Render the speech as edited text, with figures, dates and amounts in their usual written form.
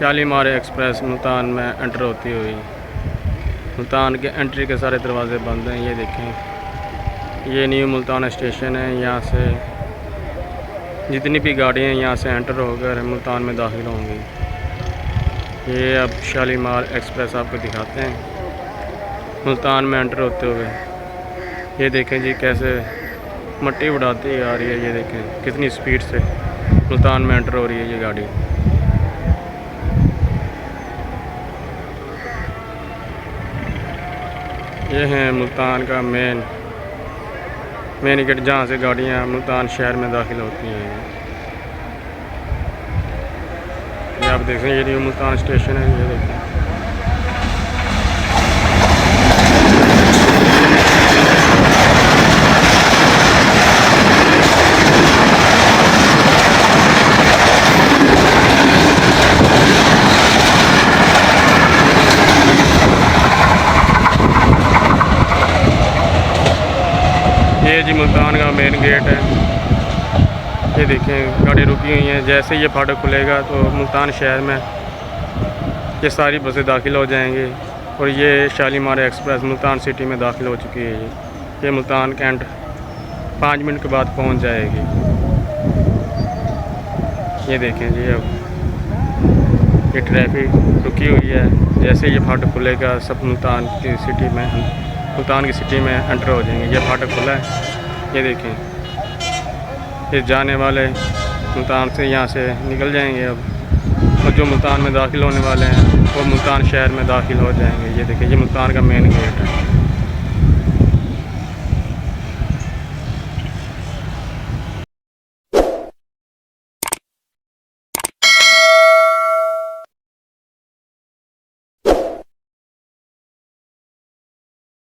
Shalimar express Multan में enter होती हुई। मुल्तान के एंट्री के सारे दरवाज़े बंद हैं। ये देखें, ये न्यू मुल्तान स्टेशन है। यहाँ से जितनी भी गाड़ियाँ यहाँ से एंटर होकर मुल्तान में दाखिल होंगी। ये अब शालीमार एक्सप्रेस आपको दिखाते हैं मुल्तान में एंटर होते हुए। ये देखें जी कैसे मट्टी उड़ाती आ रही है। ये देखें कितनी स्पीड से मुल्तान में एंटर हो रही है ये गाड़ी। ये है मुल्तान का मेन गेट, जहाँ से गाड़ियाँ मुल्तान शहर में दाखिल होती हैं। ये आप देख रहे हैं, ये न्यू मुल्तान स्टेशन है। ये देखें, ये जी मुल्तान का मेन गेट है। ये देखें गाड़ी रुकी हुई हैं। जैसे ये फाटक खुलेगा तो मुल्तान शहर में ये सारी बसें दाखिल हो जाएंगी। और ये शालीमार एक्सप्रेस मुल्तान सिटी में दाखिल हो चुकी है। ये मुल्तान कैंट 5 मिनट के बाद पहुंच जाएगी। ये देखें जी, अब ये ट्रैफिक रुकी हुई है। जैसे ये फाटक खुलेगा सब मुल्तान की सिटी में एंटर हो जाएंगे। ये फाटक खुला है। ये देखें, ये जाने वाले मुल्तान से यहाँ से निकल जाएंगे अब, और जो मुल्तान में दाखिल होने वाले हैं वो मुल्तान शहर में दाखिल हो जाएंगे। ये देखें, ये मुल्तान का मेन गेट है।